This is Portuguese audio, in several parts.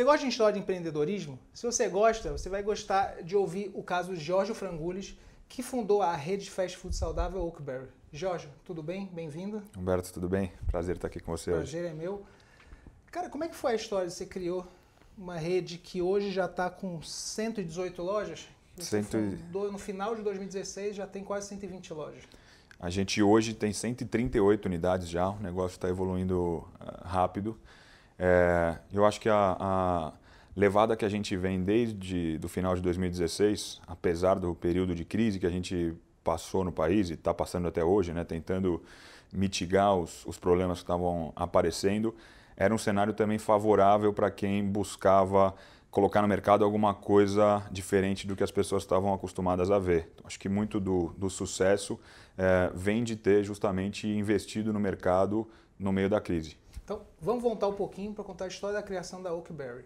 gosta de história de empreendedorismo? Se você gosta, você vai gostar de ouvir o caso de Jorge Frangulis, que fundou a rede de fast food saudável Oakberry. Jorge, tudo bem? Bem-vindo. Humberto, tudo bem? Prazer estar aqui com você hoje. Prazer é meu. Cara, como é que foi a história? Você criou uma rede que hoje já está com 118 lojas? Você fundou no final de 2016, já tem quase 120 lojas. A gente hoje tem 138 unidades já, o negócio está evoluindo rápido. Eu acho que a levada que a gente vem desde o final de 2016, apesar do período de crise que a gente passou no país e está passando até hoje, né, tentando mitigar os problemas que estavam aparecendo, era um cenário também favorável para quem buscava colocar no mercado alguma coisa diferente do que as pessoas estavam acostumadas a ver. Então, acho que muito do sucesso vem de ter justamente investido no mercado no meio da crise. Então, vamos voltar um pouquinho para contar a história da criação da Oakberry.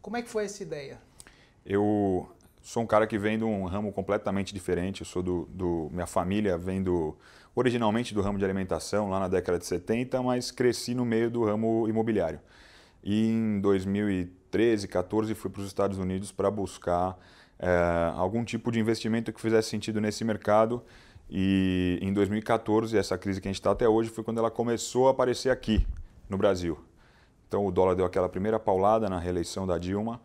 Como é que foi essa ideia? Eu sou um cara que vem de um ramo completamente diferente. Eu sou minha família vem originalmente do ramo de alimentação, lá na década de 70, mas cresci no meio do ramo imobiliário. E em 2013, 14, fui para os Estados Unidos para buscar algum tipo de investimento que fizesse sentido nesse mercado. E em 2014, essa crise que a gente está até hoje, foi quando ela começou a aparecer aqui no Brasil. Então o dólar deu aquela primeira paulada na reeleição da Dilma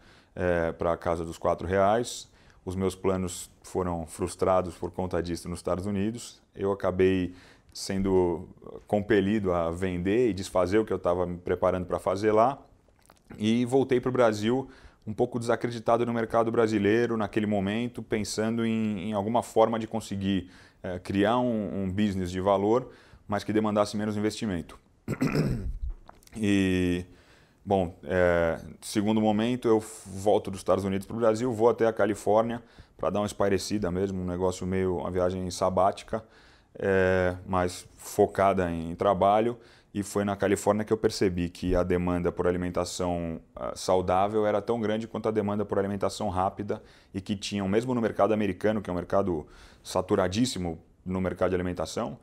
para a casa dos R$4. Os meus planos foram frustrados por conta disso nos Estados Unidos. Eu acabei sendo compelido a vender e desfazer o que eu estava me preparando para fazer lá. E voltei para o Brasil um pouco desacreditado no mercado brasileiro naquele momento, pensando em alguma forma de conseguir criar um business de valor, mas que demandasse menos investimento. E, bom, segundo momento eu volto dos Estados Unidos para o Brasil, vou até a Califórnia para dar uma espairecida mesmo, um negócio meio, uma viagem sabática, mas focada em trabalho. E foi na Califórnia que eu percebi que a demanda por alimentação saudável era tão grande quanto a demanda por alimentação rápida e que tinham, mesmo no mercado americano, que é um mercado saturadíssimo no mercado de alimentação,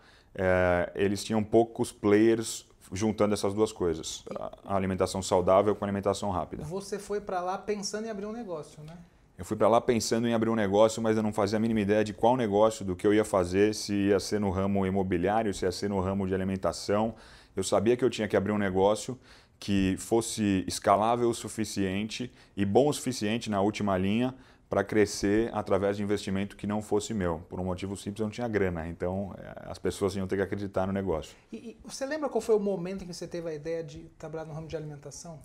eles tinham poucos players juntando essas duas coisas, a alimentação saudável com a alimentação rápida. Você foi para lá pensando em abrir um negócio, né? Eu fui para lá pensando em abrir um negócio, mas eu não fazia a mínima ideia de qual negócio, do que eu ia fazer, se ia ser no ramo imobiliário, se ia ser no ramo de alimentação. Eu sabia que eu tinha que abrir um negócio que fosse escalável o suficiente e bom o suficiente na última linha para crescer através de investimento que não fosse meu. Por um motivo simples, eu não tinha grana, então as pessoas iam ter que acreditar no negócio. E você lembra qual foi o momento em que você teve a ideia de trabalhar no ramo de alimentação?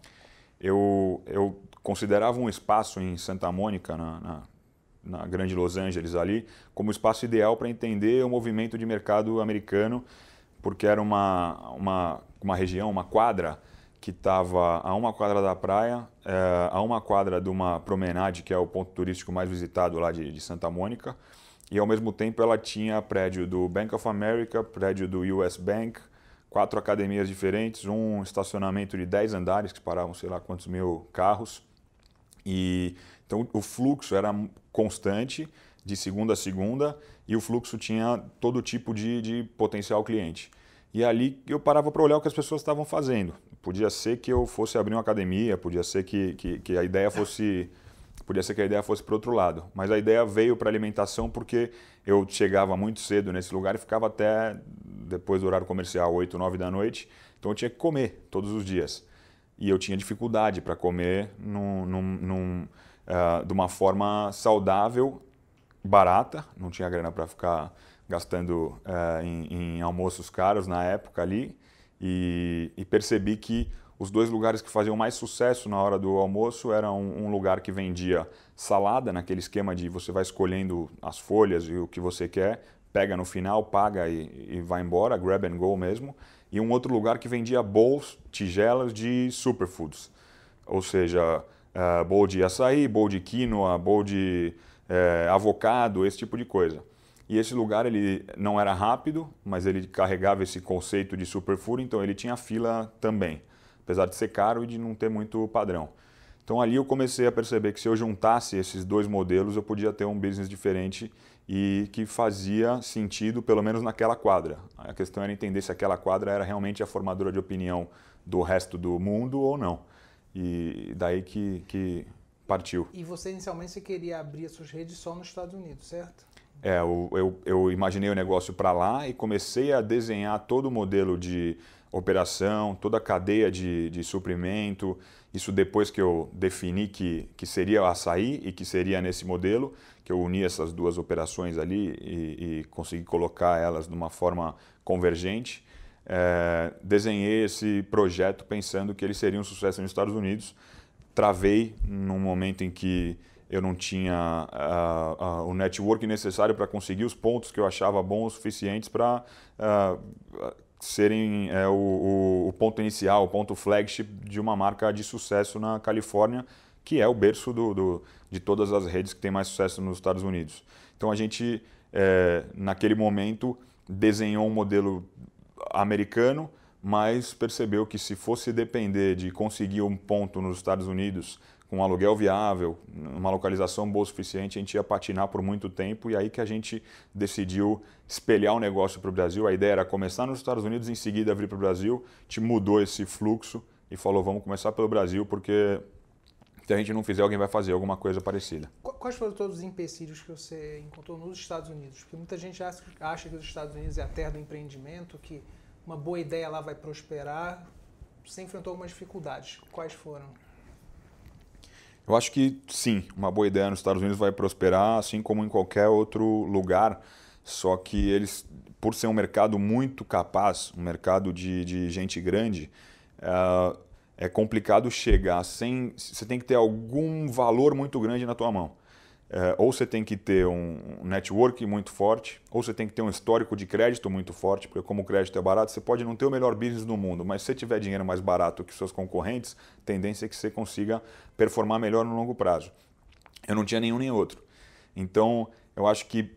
Eu considerava um espaço em Santa Mônica, na grande Los Angeles ali, como o espaço ideal para entender o movimento de mercado americano, porque era uma região, uma quadra, que estava a 1 quadra da praia, a 1 quadra de uma promenade, que é o ponto turístico mais visitado lá de Santa Mônica, e ao mesmo tempo ela tinha prédio do Bank of America, prédio do US Bank, 4 academias diferentes, um estacionamento de 10 andares, que paravam sei lá quantos mil carros. E então o fluxo era constante, de segunda a segunda, e o fluxo tinha todo tipo de potencial cliente. E ali eu parava para olhar o que as pessoas estavam fazendo. Podia ser que eu fosse abrir uma academia, podia ser que a ideia fosse para outro lado. Mas a ideia veio para alimentação porque eu chegava muito cedo nesse lugar e ficava até depois do horário comercial, 8, 9 da noite. Então eu tinha que comer todos os dias. E eu tinha dificuldade para comer de uma forma saudável, barata. Não tinha grana para ficar gastando em almoços caros na época ali. E percebi que os dois lugares que faziam mais sucesso na hora do almoço eram um lugar que vendia salada, naquele esquema de você vai escolhendo as folhas e o que você quer, pega no final, paga e vai embora, grab and go mesmo. E um outro lugar que vendia bowls, tigelas de superfoods. Ou seja, bowl de açaí, bowl de quinoa, bowl de avocado, esse tipo de coisa. E esse lugar ele não era rápido, mas ele carregava esse conceito de superfood, então ele tinha fila também, apesar de ser caro e de não ter muito padrão. Então ali eu comecei a perceber que se eu juntasse esses dois modelos, eu podia ter um business diferente e que fazia sentido, pelo menos naquela quadra. A questão era entender se aquela quadra era realmente a formadora de opinião do resto do mundo ou não. e daí que partiu. E você inicialmente queria abrir as suas redes só nos Estados Unidos, certo? Eu imaginei o negócio para lá e comecei a desenhar todo o modelo de operação, toda a cadeia de suprimento. Isso depois que eu defini que seria o açaí e que seria nesse modelo, que eu uni essas duas operações ali e consegui colocar elas de uma forma convergente. Desenhei esse projeto pensando que ele seria um sucesso nos Estados Unidos. Travei num momento em que eu não tinha o network necessário para conseguir os pontos que eu achava bons o suficientes para serem o ponto inicial, o ponto flagship de uma marca de sucesso na Califórnia, que é o berço de todas as redes que têm mais sucesso nos Estados Unidos. Então a gente, naquele momento, desenhou um modelo americano, mas percebeu que se fosse depender de conseguir um ponto nos Estados Unidos com um aluguel viável, uma localização boa o suficiente, a gente ia patinar por muito tempo, e aí que a gente decidiu espelhar o negócio para o Brasil. A ideia era começar nos Estados Unidos e em seguida vir para o Brasil. A gente mudou esse fluxo e falou, vamos começar pelo Brasil, porque se a gente não fizer, alguém vai fazer alguma coisa parecida. Quais foram todos os empecilhos que você encontrou nos Estados Unidos? Porque muita gente acha que os Estados Unidos é a terra do empreendimento, que uma boa ideia lá vai prosperar. Você enfrentou algumas dificuldades. Quais foram? Eu acho que sim, uma boa ideia nos Estados Unidos vai prosperar, assim como em qualquer outro lugar, só que eles, por ser um mercado muito capaz, um mercado de gente grande, é complicado chegar sem... Você tem que ter algum valor muito grande na tua mão. Ou você tem que ter um network muito forte, ou você tem que ter um histórico de crédito muito forte, porque como o crédito é barato, você pode não ter o melhor business do mundo, mas se você tiver dinheiro mais barato que seus concorrentes, a tendência é que você consiga performar melhor no longo prazo. Eu não tinha nenhum nem outro. Então, eu acho que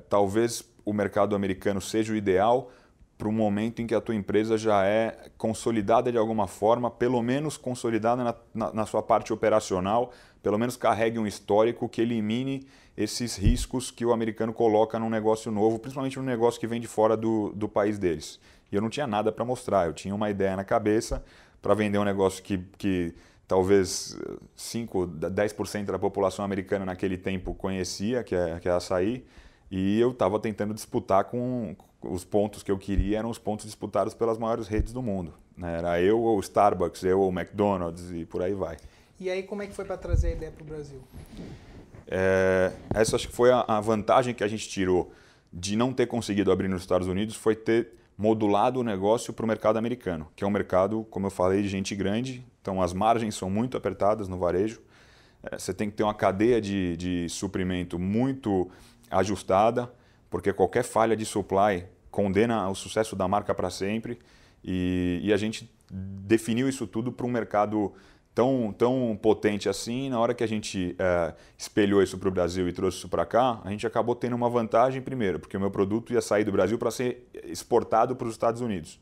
talvez o mercado americano seja o ideal para um momento em que a tua empresa já é consolidada de alguma forma, pelo menos consolidada na sua parte operacional, pelo menos carregue um histórico que elimine esses riscos que o americano coloca num negócio novo, principalmente num negócio que vem de fora do país deles. E eu não tinha nada para mostrar, eu tinha uma ideia na cabeça para vender um negócio que talvez 5, 10% da população americana naquele tempo conhecia, que é açaí, e eu estava tentando disputar com os pontos que eu queria, eram os pontos disputados pelas maiores redes do mundo. Né? Era eu ou o Starbucks, eu ou o McDonald's e por aí vai. E aí como é que foi para trazer a ideia para o Brasil? Essa acho que foi a vantagem que a gente tirou de não ter conseguido abrir nos Estados Unidos, foi ter modulado o negócio para o mercado americano, que é um mercado, como eu falei, de gente grande, então as margens são muito apertadas no varejo, você tem que ter uma cadeia de suprimento muito ajustada, porque qualquer falha de supply condena o sucesso da marca para sempre, e a gente definiu isso tudo para um mercado tão potente assim. Na hora que a gente espelhou isso para o Brasil e trouxe isso para cá, a gente acabou tendo uma vantagem primeiro, porque o meu produto ia sair do Brasil para ser exportado para os Estados Unidos.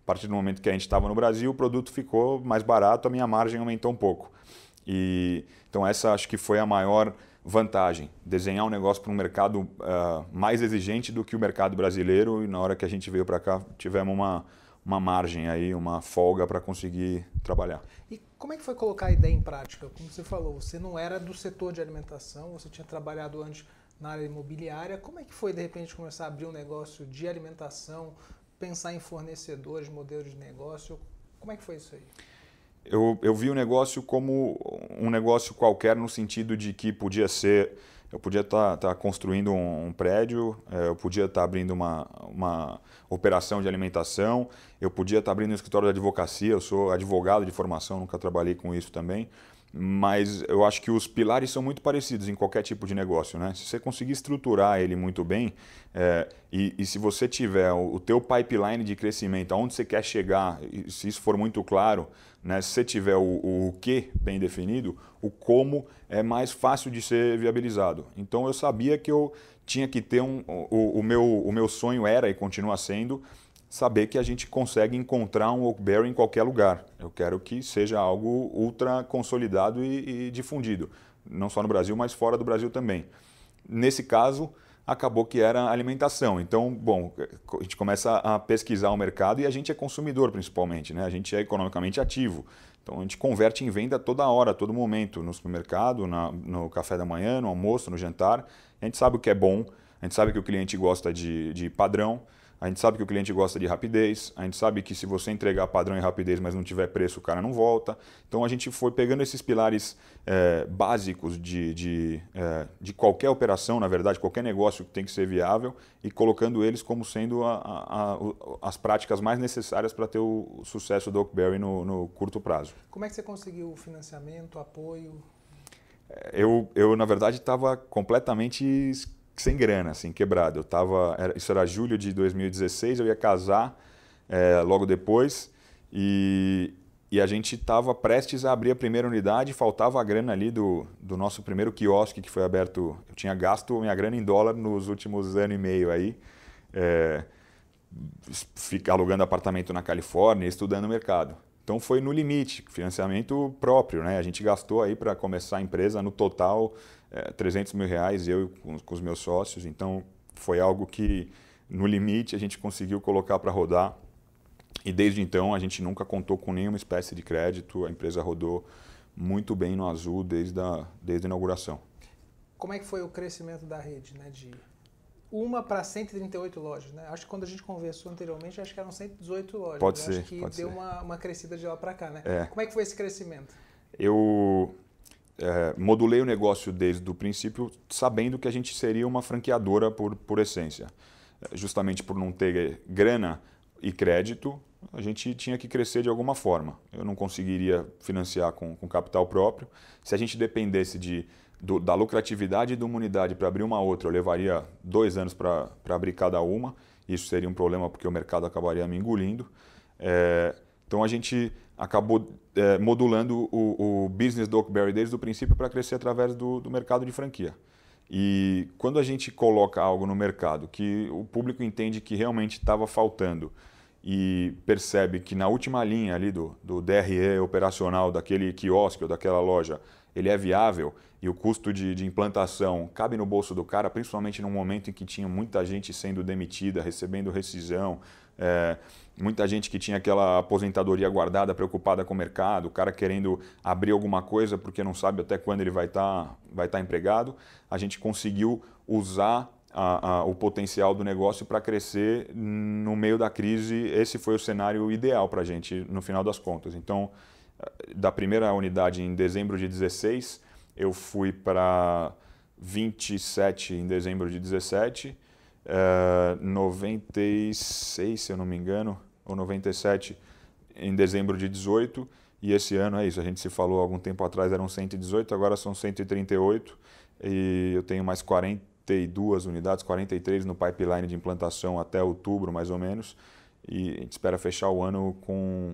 A partir do momento que a gente estava no Brasil, o produto ficou mais barato, a minha margem aumentou um pouco. Então essa acho que foi a maior vantagem, desenhar um negócio para um mercado mais exigente do que o mercado brasileiro, e na hora que a gente veio para cá tivemos uma margem aí, uma folga para conseguir trabalhar. E como é que foi colocar a ideia em prática? Como você falou, você não era do setor de alimentação, você tinha trabalhado antes na área imobiliária. Como é que foi de repente começar a abrir um negócio de alimentação, pensar em fornecedores, modelos de negócio? Como é que foi isso aí? Eu vi o negócio como um negócio qualquer, no sentido de que podia ser, eu podia estar construindo um prédio, eu podia estar abrindo uma operação de alimentação, eu podia estar abrindo um escritório de advocacia, eu sou advogado de formação, nunca trabalhei com isso também, mas eu acho que os pilares são muito parecidos em qualquer tipo de negócio, né? Se você conseguir estruturar ele muito bem, e se você tiver o teu pipeline de crescimento, aonde você quer chegar, e se isso for muito claro, né? Se você tiver o que bem definido, o como é mais fácil de ser viabilizado. Então eu sabia que eu tinha que ter o meu sonho era e continua sendo saber que a gente consegue encontrar um Oakberry em qualquer lugar. Eu quero que seja algo ultra consolidado e difundido, não só no Brasil, mas fora do Brasil também. Nesse caso, acabou que era alimentação. Então, bom, a gente começa a pesquisar o mercado e a gente é consumidor principalmente, né? A gente é economicamente ativo. Então a gente converte em venda toda hora, a todo momento, no supermercado, no café da manhã, no almoço, no jantar. A gente sabe o que é bom, a gente sabe que o cliente gosta de padrão, a gente sabe que o cliente gosta de rapidez, a gente sabe que se você entregar padrão e rapidez, mas não tiver preço, o cara não volta. Então a gente foi pegando esses pilares básicos de qualquer operação, na verdade, qualquer negócio que tem que ser viável e colocando eles como sendo as práticas mais necessárias para ter o sucesso do Oakberry no curto prazo. Como é que você conseguiu o financiamento, apoio? Eu na verdade, estava completamente sem grana, assim, quebrado. Isso era julho de 2016, eu ia casar logo depois e a gente estava prestes a abrir a primeira unidade, faltava a grana ali do nosso primeiro quiosque que foi aberto. Eu tinha gasto minha grana em dólar nos últimos ano e meio aí, alugando apartamento na Califórnia e estudando o mercado. Então foi no limite, financiamento próprio, né? A gente gastou aí para começar a empresa no total R$300 mil, eu com os meus sócios. Então foi algo que no limite a gente conseguiu colocar para rodar. E desde então a gente nunca contou com nenhuma espécie de crédito. A empresa rodou muito bem no azul desde a inauguração. Como é que foi o crescimento da rede, né? De uma para 138 lojas, né? Acho que quando a gente conversou anteriormente, acho que eram 118 lojas. Pode ser. Acho que deu uma crescida de lá para cá, né? É. Como é que foi esse crescimento? Eu modulei o negócio desde o princípio sabendo que a gente seria uma franqueadora por essência. Justamente por não ter grana e crédito, a gente tinha que crescer de alguma forma. Eu não conseguiria financiar com capital próprio. Se a gente dependesse da lucratividade de uma unidade para abrir uma outra, eu levaria 2 anos para abrir cada uma. Isso seria um problema porque o mercado acabaria me engolindo. Então a gente acabou modulando o business do Oakberry desde o princípio para crescer através do mercado de franquia. E quando a gente coloca algo no mercado que o público entende que realmente estava faltando e percebe que na última linha ali do DRE operacional daquele quiosque ou daquela loja, ele é viável e o custo de implantação cabe no bolso do cara, principalmente num momento em que tinha muita gente sendo demitida, recebendo rescisão, muita gente que tinha aquela aposentadoria guardada, preocupada com o mercado, o cara querendo abrir alguma coisa porque não sabe até quando ele vai estar empregado. A gente conseguiu usar o potencial do negócio para crescer no meio da crise. Esse foi o cenário ideal para a gente no final das contas. Então, da primeira unidade em dezembro de 16, eu fui para 27 em dezembro de 17, 96, se eu não me engano, ou 97 em dezembro de 18, e esse ano é isso. A gente se falou algum tempo atrás, eram 118, agora são 138, e eu tenho mais 42 unidades, 43 no pipeline de implantação até outubro, mais ou menos, e a gente espera fechar o ano com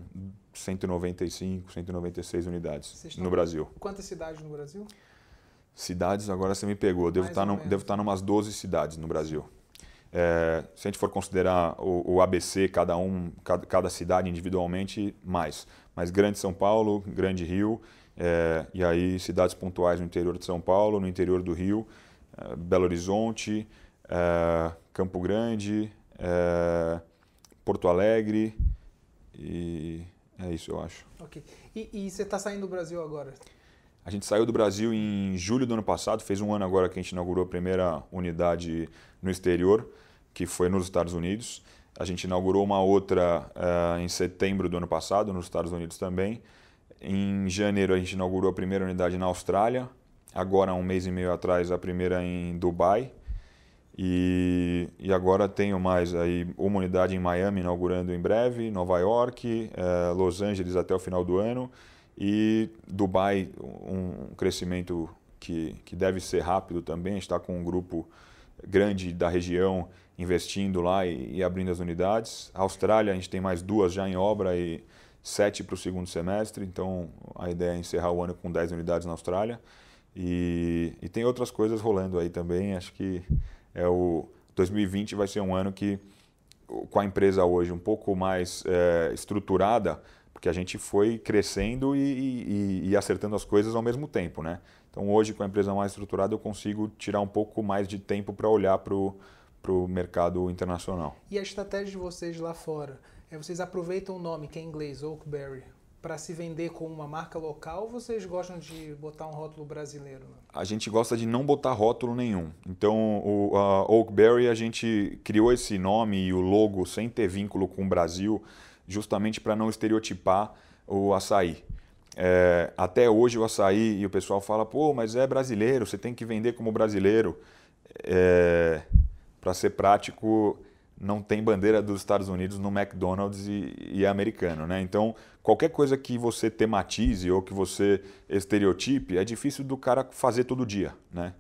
195, 196 unidades no Brasil. Quantas cidades no Brasil? Cidades, agora você me pegou. Devo estar em umas 12 cidades no Brasil. Se a gente for considerar o ABC, cada cidade individualmente, mais. Mas Grande São Paulo, Grande Rio, e aí cidades pontuais no interior de São Paulo, no interior do Rio, Belo Horizonte, Campo Grande, Porto Alegre, e é isso, eu acho. Ok. E você está saindo do Brasil agora? A gente saiu do Brasil em julho do ano passado, fez um ano agora que a gente inaugurou a primeira unidade no exterior, que foi nos Estados Unidos. A gente inaugurou uma outra em setembro do ano passado, nos Estados Unidos também. Em janeiro a gente inaugurou a primeira unidade na Austrália, agora há 1 mês e meio atrás a primeira em Dubai. E agora tenho mais aí uma unidade em Miami inaugurando em breve, Nova York, Los Angeles até o final do ano e Dubai, um crescimento que deve ser rápido também. A gente está com um grupo grande da região investindo lá e abrindo as unidades. A Austrália a gente tem mais 2 já em obra e 7 para o segundo semestre, então a ideia é encerrar o ano com 10 unidades na Austrália. E tem outras coisas rolando aí também. Acho que 2020 vai ser um ano que, com a empresa hoje um pouco mais estruturada, porque porque a gente foi crescendo e acertando as coisas ao mesmo tempo, né? Então hoje, com a empresa mais estruturada, eu consigo tirar um pouco mais de tempo para olhar para o mercado internacional. E a estratégia de vocês lá fora? Vocês aproveitam o nome, que é em inglês, Oakberry, para se vender como uma marca local, ou vocês gostam de botar um rótulo brasileiro? Né? A gente gosta de não botar rótulo nenhum. Então, a Oakberry, a gente criou esse nome e o logo sem ter vínculo com o Brasil, justamente para não estereotipar o açaí. Até hoje o açaí, e o pessoal fala, pô, mas é brasileiro, você tem que vender como brasileiro. Para ser prático, não tem bandeira dos Estados Unidos no McDonald's e é americano, né? Então, qualquer coisa que você tematize ou que você estereotipe, é difícil do cara fazer todo dia, né?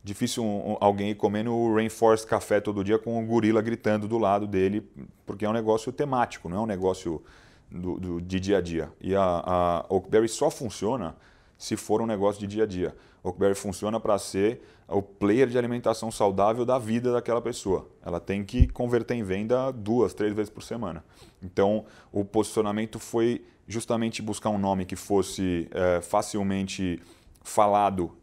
Difícil alguém ir comendo o Rainforest Café todo dia com um gorila gritando do lado dele, porque é um negócio temático, não é um negócio de dia a dia. E a Oakberry só funciona se for um negócio de dia a dia. A Oakberry funciona para ser o player de alimentação saudável da vida daquela pessoa. Ela tem que converter em venda 2, 3 vezes por semana. Então, o posicionamento foi justamente buscar um nome que fosse facilmente falado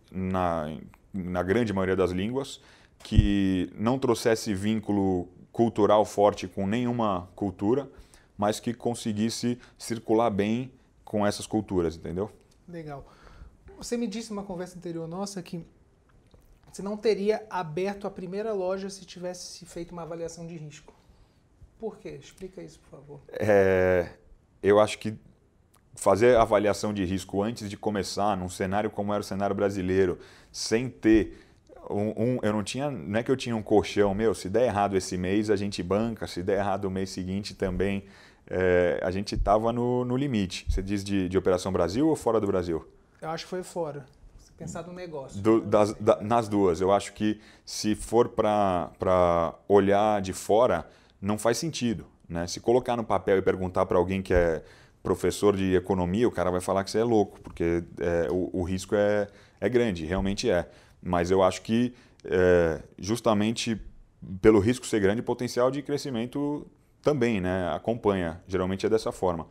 na grande maioria das línguas, que não trouxesse vínculo cultural forte com nenhuma cultura, mas que conseguisse circular bem com essas culturas, entendeu? Legal. Você me disse numa conversa anterior nossa que você não teria aberto a primeira loja se tivesse feito uma avaliação de risco. Por quê? Explica isso, por favor. Eu acho que fazer avaliação de risco antes de começar, num cenário como era o cenário brasileiro, sem ter não é que eu tinha um colchão, se der errado esse mês a gente banca, se der errado o mês seguinte também, a gente estava no limite. Você diz de Operação Brasil ou fora do Brasil? Eu acho que foi fora. Você pensar no negócio. Nas duas. Eu acho que se for para olhar de fora, não faz sentido, né? Se colocar no papel e perguntar para alguém que é professor de economia, o cara vai falar que você é louco, porque o risco é grande, realmente é. Mas eu acho que justamente pelo risco ser grande, o potencial de crescimento também, né, acompanha. Geralmente é dessa forma.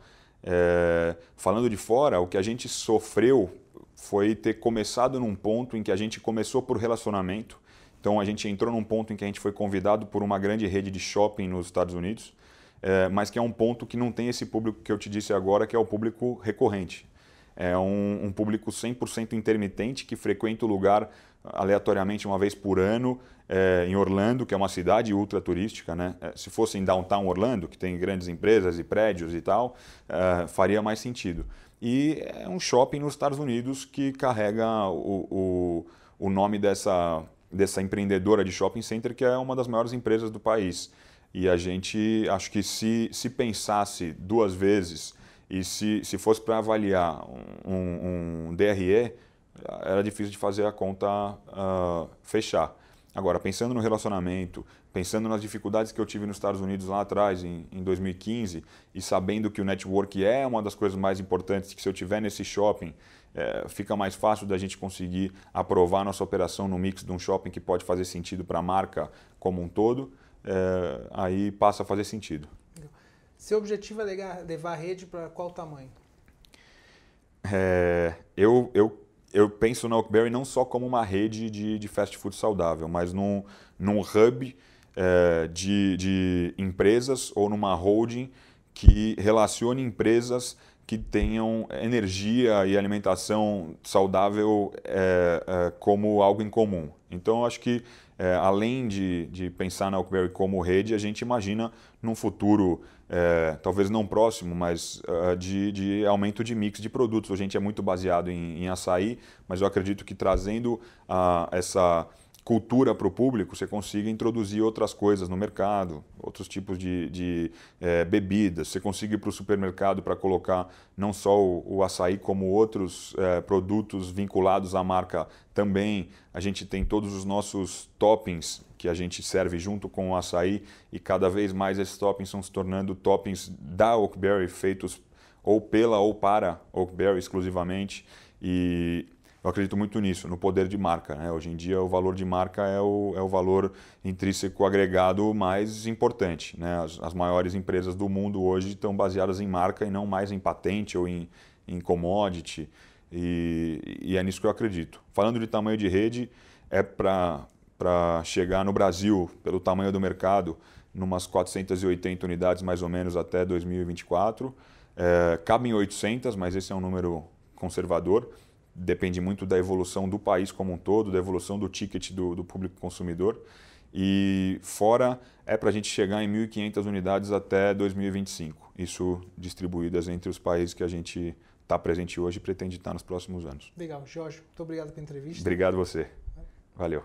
Falando de fora, o que a gente sofreu foi ter começado num ponto em que a gente começou por relacionamento. Então a gente entrou num ponto em que a gente foi convidado por uma grande rede de shopping nos Estados Unidos, mas que é um ponto que não tem esse público que eu te disse agora, que é o público recorrente. É um público 100% intermitente que frequenta o lugar aleatoriamente uma vez por ano, em Orlando, que é uma cidade ultra turística, né? Se fosse em Downtown Orlando, que tem grandes empresas e prédios e tal, faria mais sentido. E é um shopping nos Estados Unidos que carrega o nome dessa empreendedora de shopping center, que é uma das maiores empresas do país. E a gente, acho que se pensasse duas vezes e se fosse para avaliar um DRE, era difícil de fazer a conta fechar. Agora, pensando no relacionamento, pensando nas dificuldades que eu tive nos Estados Unidos lá atrás, em 2015, e sabendo que o network é uma das coisas mais importantes, que se eu estiver nesse shopping, fica mais fácil da gente conseguir aprovar nossa operação no mix de um shopping que pode fazer sentido para a marca como um todo, aí passa a fazer sentido. Seu objetivo é levar a rede para qual tamanho? Eu penso na Oakberry não só como uma rede de fast food saudável, mas num hub de empresas ou numa holding que relacione empresas que tenham energia e alimentação saudável como algo em comum. Então, eu acho que, além de pensar na Oakberry como rede, a gente imagina num futuro, talvez não próximo, mas de aumento de mix de produtos. A gente é muito baseado em açaí, mas eu acredito que trazendo essa cultura para o público, você consiga introduzir outras coisas no mercado, outros tipos de bebidas, você consiga ir para o supermercado para colocar não só o açaí, como outros produtos vinculados à marca também. A gente tem todos os nossos toppings que a gente serve junto com o açaí e cada vez mais esses toppings estão se tornando toppings da Oakberry, feitos ou pela ou para Oakberry exclusivamente. E Eu acredito muito nisso, no poder de marca, né? Hoje em dia o valor de marca é o valor intrínseco agregado mais importante, né? As maiores empresas do mundo hoje estão baseadas em marca e não mais em patente ou em commodity, e é nisso que eu acredito. Falando de tamanho de rede, é para chegar no Brasil, pelo tamanho do mercado, numas 480 unidades mais ou menos até 2024. Cabem 800, mas esse é um número conservador. Depende muito da evolução do país como um todo, da evolução do ticket do público consumidor. E fora é para a gente chegar em 1.500 unidades até 2025. Isso distribuídas entre os países que a gente está presente hoje e pretende estar nos próximos anos. Legal. Jorge, muito obrigado pela entrevista. Obrigado você. Valeu.